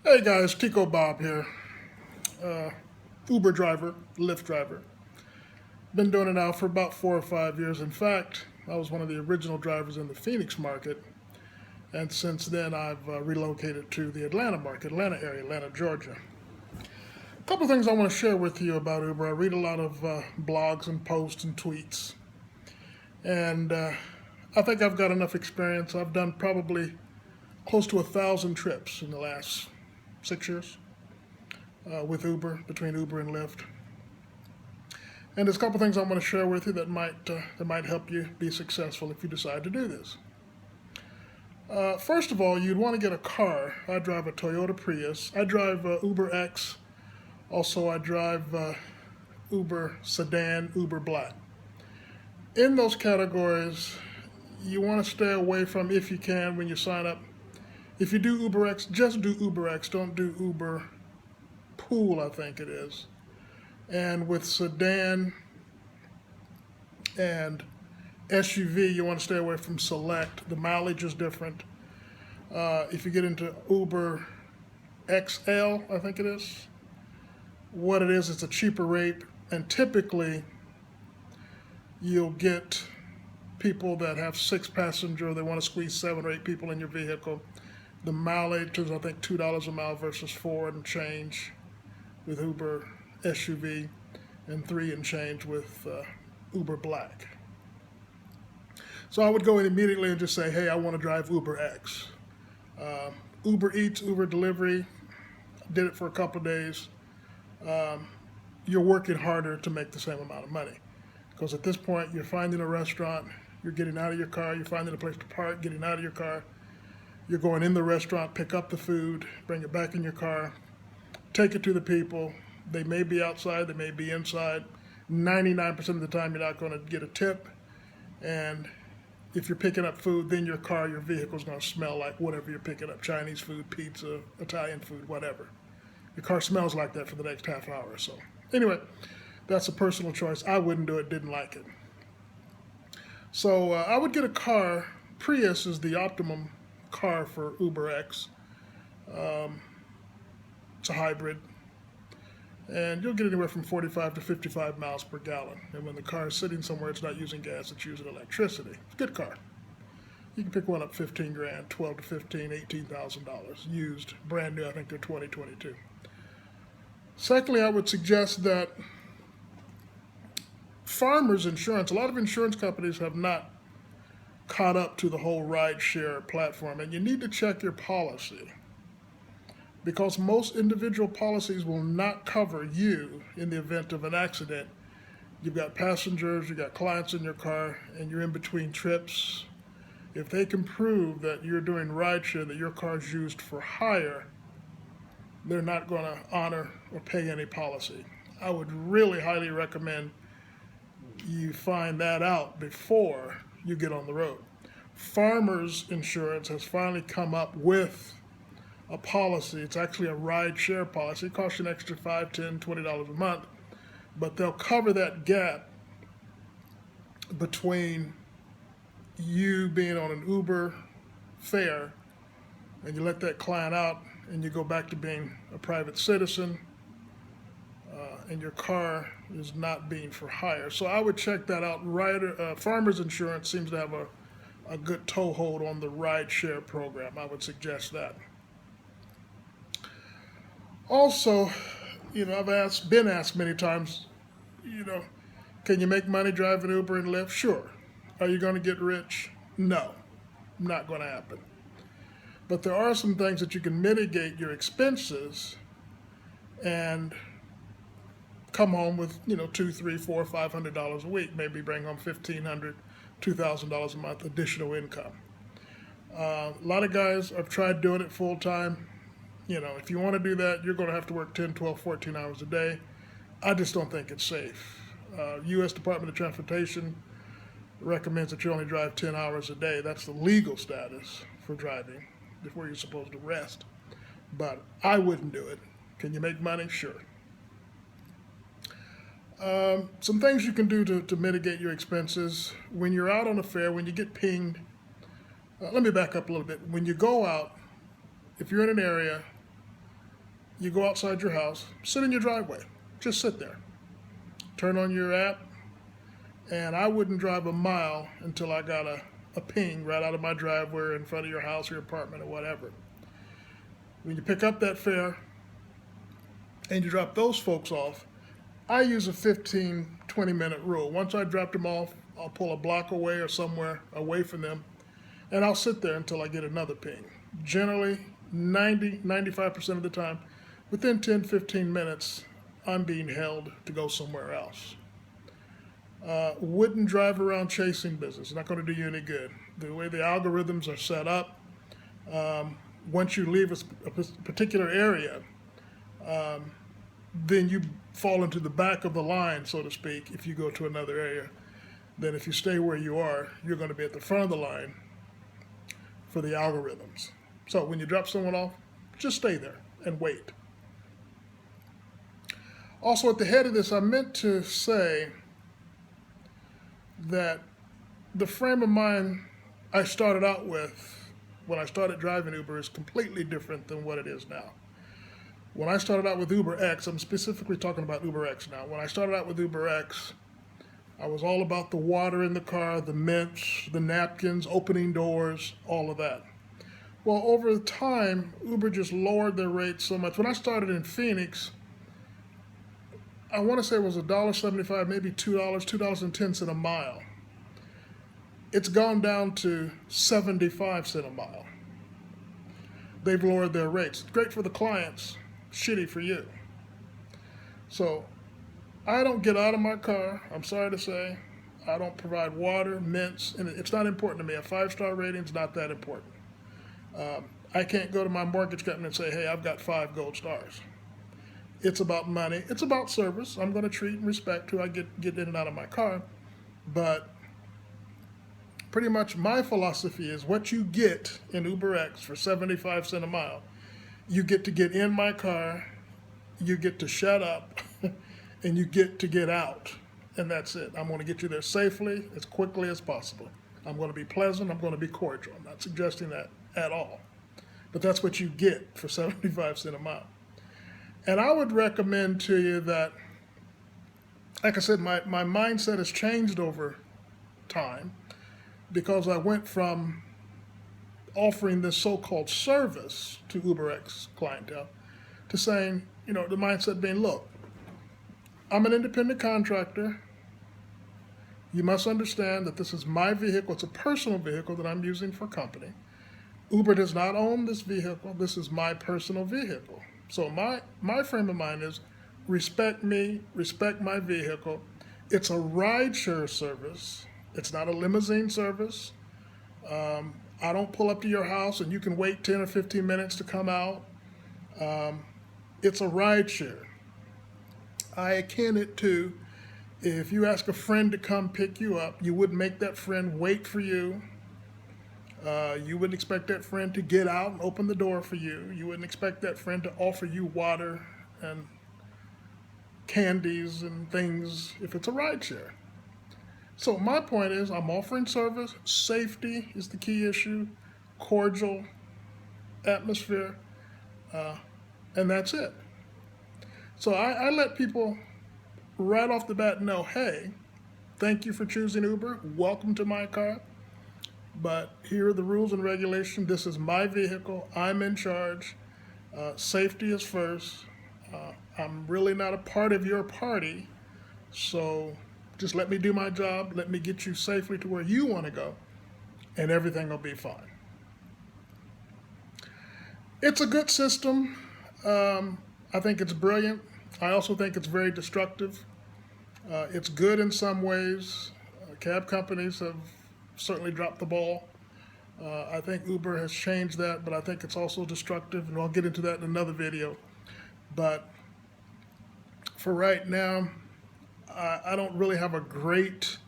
Hey guys, Tico Bob here. Uh, Uber driver, Lyft driver. Been doing it now for about 4 or 5 years. In fact, I was one of the original drivers in the Phoenix market, and since then I've relocated to the Atlanta market, Atlanta area, Atlanta, Georgia. A couple of things I want to share with you about Uber. I read a lot of blogs and posts and tweets, and I think I've got enough experience. I've done probably close to 1,000 trips in the last 6 years with Uber, between Uber and Lyft. And there's a couple things I'm going to share with you that might help you be successful if you decide to do this. First of all, you'd want to get a car. I drive a Toyota Prius. I drive Uber X. Also, I drive Uber Sedan, Uber Black. In those categories, you want to stay away from, if you can, when you sign up. If you do Uber X, just do Uber X. Don't do Uber Pool, I think it is. And with sedan and SUV, you want to stay away from Select. The mileage is different. If you get into Uber XL, I think it is, what it is, it's a cheaper rate. And typically, you'll get people that have 6 passenger, they want to squeeze 7 or 8 people in your vehicle. The mileage is, I think, $2 a mile versus 4 and change with Uber SUV, and 3 and change with Uber Black. So I would go in immediately and just say, hey, I want to drive Uber X. Uber Eats, Uber Delivery, did it for a couple of days. You're working harder to make the same amount of money. Because at this point, you're finding a restaurant, you're getting out of your car, you're finding a place to park, getting out of your car, you're going in the restaurant, pick up the food, bring it back in your car, take it to the people. They may be outside, they may be inside. 99% of the time, you're not going to get a tip. And if you're picking up food, then your car, your vehicle is going to smell like whatever you're picking up: Chinese food, pizza, Italian food, whatever. Your car smells like that for the next half hour or so. Anyway, that's a personal choice. I wouldn't do it, didn't like it. So I would get a car. Prius is the optimum car for Uber X. It's a hybrid, and you'll get anywhere from 45 to 55 miles per gallon. And when the car is sitting somewhere, it's not using gas, it's using electricity. It's a good car. You can pick one up 15 grand, 12 to 15, $18,000 used, brand new. I think they're 2022. Secondly, I would suggest that Farmers Insurance, a lot of insurance companies have not caught up to the whole ride share platform, and you need to check your policy, because most individual policies will not cover you in the event of an accident. You've got passengers, you've got clients in your car, and you're in between trips. If they can prove that you're doing rideshare, that your car's used for hire, they're not going to honor or pay any policy. I would really highly recommend you find that out before you get on the road. Farmers Insurance has finally come up with a policy. It's actually a ride share policy. It costs you an extra $5, $10, $20 a month, but they'll cover that gap between you being on an Uber fare and you let that client out and you go back to being a private citizen, and your car is not being for hire. So I would check that out. Farmers Insurance seems to have a good toehold on the ride share program. I would suggest that. Also, been asked many times, you know, can you make money driving Uber and Lyft? Sure. Are you going to get rich? No, not going to happen. But there are some things that you can mitigate your expenses and come home with, $2, $3, $4, $500 a week. Maybe bring home $1,500, $2,000 a month additional income. A lot of guys have tried doing it full time. If you want to do that, you're going to have to work 10, 12, 14 hours a day. I just don't think it's safe. U.S. Department of Transportation recommends that you only drive 10 hours a day. That's the legal status for driving before you're supposed to rest. But I wouldn't do it. Can you make money? Sure. Some things you can do to mitigate your expenses. When you're out on a fare, when you get pinged, let me back up a little bit. When you go out, if you're in an area you go outside your house, sit in your driveway, just sit there, turn on your app, and I wouldn't drive a mile until I got a ping right out of my driveway or in front of your house or your apartment or whatever. When you pick up that fare and you drop those folks off, I use a 15, 20-minute rule. Once I drop them off, I'll pull a block away or somewhere away from them, and I'll sit there until I get another ping. Generally, 95% of the time, within 10, 15 minutes, I'm being held to go somewhere else. Wouldn't drive around chasing business. It's not going to do you any good. The way the algorithms are set up, once you leave a particular area, then you fall into the back of the line, so to speak, if you go to another area. Then if you stay where you are, you're going to be at the front of the line for the algorithms. So when you drop someone off, just stay there and wait. Also, at the head of this, I meant to say that the frame of mind I started out with when I started driving Uber is completely different than what it is now. When I started out with UberX, I'm specifically talking about UberX now. When I started out with UberX, I was all about the water in the car, the mints, the napkins, opening doors, all of that. Well, over time, Uber just lowered their rates so much. When I started in Phoenix, I want to say it was $1.75, maybe $2, $2.10 a mile. It's gone down to 75 cents a mile. They've lowered their rates. Great for the clients, shitty for you. So I don't get out of my car, I'm sorry to say. I don't provide water, mints, and it's not important to me. A 5-star rating is not that important. I can't go to my mortgage company and say, hey, I've got 5 gold stars. It's about money. It's about service. I'm going to treat and respect who I get in and out of my car. But pretty much my philosophy is what you get in UberX for 75 cents a mile, you get to get in my car, you get to shut up, and you get to get out. And that's it. I'm going to get you there safely, as quickly as possible. I'm going to be pleasant. I'm going to be cordial. I'm not suggesting that at all. But that's what you get for 75 cents a mile. And I would recommend to you that, like I said, my mindset has changed over time because I went from offering this so-called service to UberX clientele to saying, the mindset being, look, I'm an independent contractor. You must understand that this is my vehicle. It's a personal vehicle that I'm using for company. Uber does not own this vehicle. This is my personal vehicle. So my frame of mind is respect me, respect my vehicle. It's a rideshare service. It's not a limousine service. I don't pull up to your house and you can wait 10 or 15 minutes to come out. It's a rideshare. I akin it to if you ask a friend to come pick you up, you wouldn't make that friend wait for you. You wouldn't expect that friend to get out and open the door for you. You wouldn't expect that friend to offer you water and candies and things if it's a rideshare. So my point is I'm offering service. Safety is the key issue. Cordial atmosphere. And that's it. So I let people right off the bat know, hey, thank you for choosing Uber. Welcome to my car. But here are the rules and regulations. This is my vehicle. I'm in charge. Safety is first. I'm really not a part of your party. So just let me do my job. Let me get you safely to where you want to go. And everything will be fine. It's a good system. I think it's brilliant. I also think it's very destructive. It's good in some ways. Cab companies have certainly dropped the ball. I think Uber has changed that, but I think it's also destructive, and I'll get into that in another video. But for right now, I don't really have a great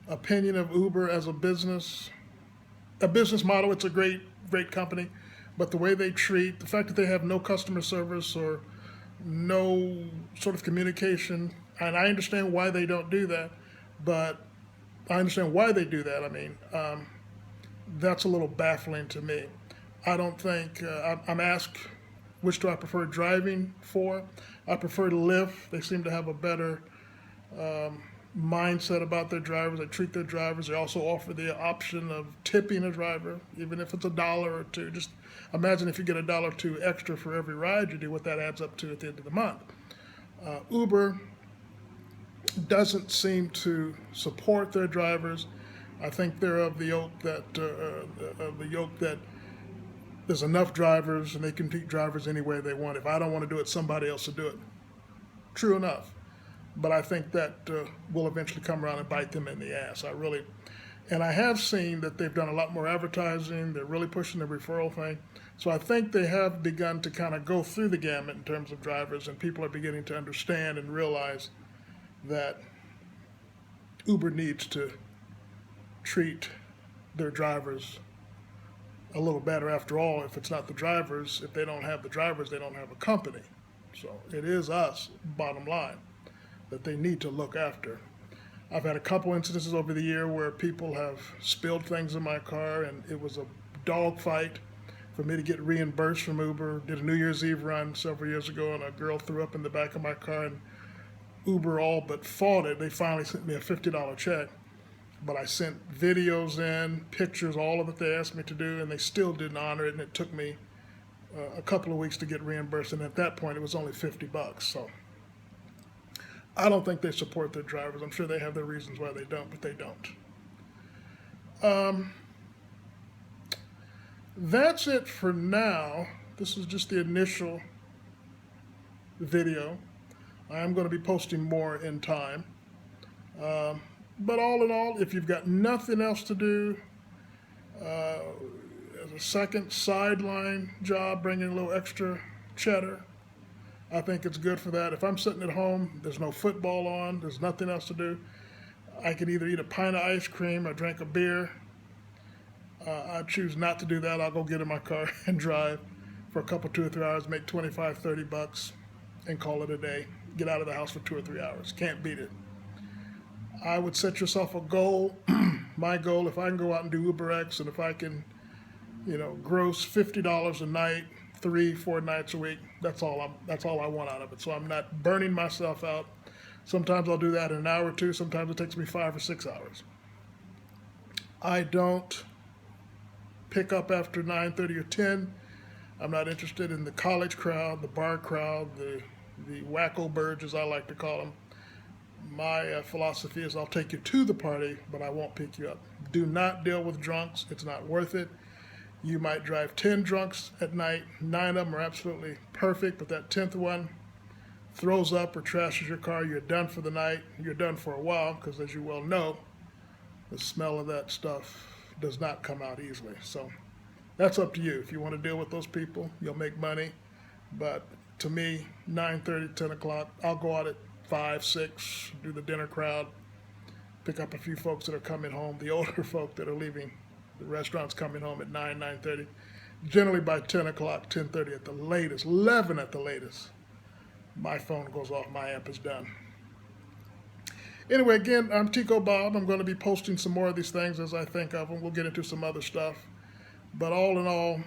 opinion of Uber as a business model. It's a great company, but the way they treat, the fact that they have no customer service or no sort of communication, and I understand why they don't do that, but I understand why they do that. I mean, that's a little baffling to me. I don't think, I'm asked which do I prefer driving for? I prefer Lyft. They seem to have a better mindset about their drivers. They treat their drivers. They also offer the option of tipping a driver, even if it's $1 or $2. Just imagine if you get $1 or $2 extra for every ride you do, what that adds up to at the end of the month. Uber doesn't seem to support their drivers. I think they're of the yoke that there's enough drivers and they can keep drivers any way they want. If I don't want to do it, somebody else will do it. True enough. But I think that will eventually come around and bite them in the ass. And I have seen that they've done a lot more advertising. They're really pushing the referral thing. So I think they have begun to kind of go through the gamut in terms of drivers, and people are beginning to understand and realize that Uber needs to treat their drivers a little better. After all, if it's not the drivers, if they don't have the drivers, they don't have a company. So it is us, bottom line, that they need to look after. I've had a couple incidences over the year where people have spilled things in my car, and it was a dogfight for me to get reimbursed from Uber. Did a New Year's Eve run several years ago, and a girl threw up in the back of my car, and Uber all but fought it. They finally sent me a $50 check, but I sent videos in, pictures, all of it they asked me to do, and they still didn't honor it, and it took me a couple of weeks to get reimbursed, and at that point it was only $50. So I don't think they support their drivers. I'm sure they have their reasons why they don't, but they don't. That's it for now. This is just the initial video. I am going to be posting more in time. But all in all, if you've got nothing else to do, as a second sideline job, bringing a little extra cheddar, I think it's good for that. If I'm sitting at home, there's no football on, there's nothing else to do, I could either eat a pint of ice cream or drink a beer. I choose not to do that. I'll go get in my car and drive for a couple, 2 or 3 hours, make $25, $30, and call it a day. Get out of the house for 2 or 3 hours. Can't beat it. I would set yourself a goal. My goal, if I can go out and do UberX, and if I can, gross $50 a night, 3-4 nights a week, that's all I want out of it. So I'm not burning myself out. Sometimes I'll do that in an hour or two. Sometimes it takes me 5 or 6 hours. I don't pick up after 9:30 or 10. I'm not interested in the college crowd, the bar crowd, the wacko birds, as I like to call them. My philosophy is I'll take you to the party, but I won't pick you up. Do not deal with drunks. It's not worth it. You might drive 10 drunks at night. 9 of them are absolutely perfect, but that 10th one throws up or trashes your car. You're done for the night. You're done for a while because, as you well know, the smell of that stuff does not come out easily. So that's up to you. If you want to deal with those people, you'll make money. But to me, 9:30, 10 o'clock, I'll go out at 5, 6, do the dinner crowd, pick up a few folks that are coming home, the older folk that are leaving the restaurants, coming home at 9, 9:30. Generally by 10 o'clock, 10:30 at the latest, 11 at the latest, my phone goes off, my app is done. Anyway, again, I'm Tico Bob. I'm going to be posting some more of these things as I think of them. We'll get into some other stuff. But all in all,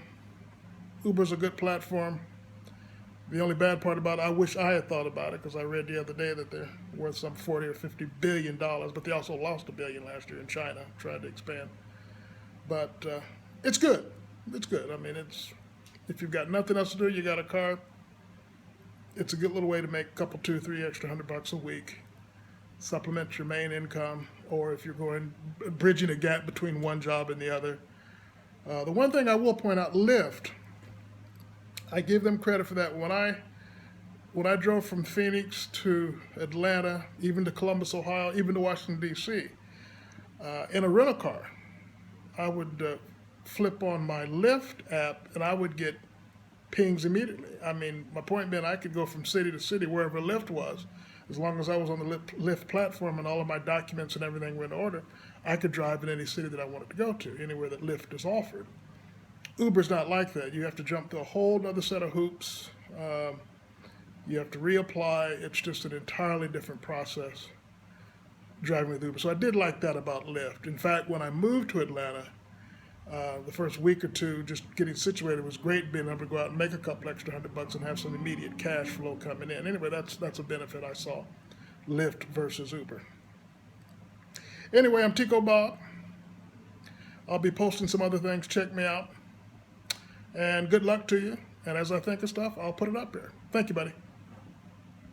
Uber's a good platform. The only bad part about it, I wish I had thought about it, because I read the other day that they're worth some 40 or 50 billion dollars, but they also lost $1 billion last year in China, tried to expand. But it's good. It's good. I mean, if you've got nothing else to do, you got a car, it's a good little way to make a couple, 2, 3 extra $100 a week, supplement your main income, or if you're bridging a gap between one job and the other. The one thing I will point out, Lyft, I give them credit for that. When I drove from Phoenix to Atlanta, even to Columbus, Ohio, even to Washington, D.C., in a rental car, I would flip on my Lyft app and I would get pings immediately. I mean, my point being, I could go from city to city, wherever Lyft was, as long as I was on the Lyft platform and all of my documents and everything were in order. I could drive in any city that I wanted to go to, anywhere that Lyft is offered. Uber's not like that. You have to jump through a whole other set of hoops. You have to reapply. It's just an entirely different process driving with Uber. So I did like that about Lyft. In fact, when I moved to Atlanta, The first week or two, just getting situated was great, being able to go out and make a couple extra $100 and have some immediate cash flow coming in. Anyway, that's a benefit I saw, Lyft versus Uber. Anyway, I'm Tico Bob. I'll be posting some other things. Check me out. And good luck to you. And as I think of stuff, I'll put it up there. Thank you, buddy.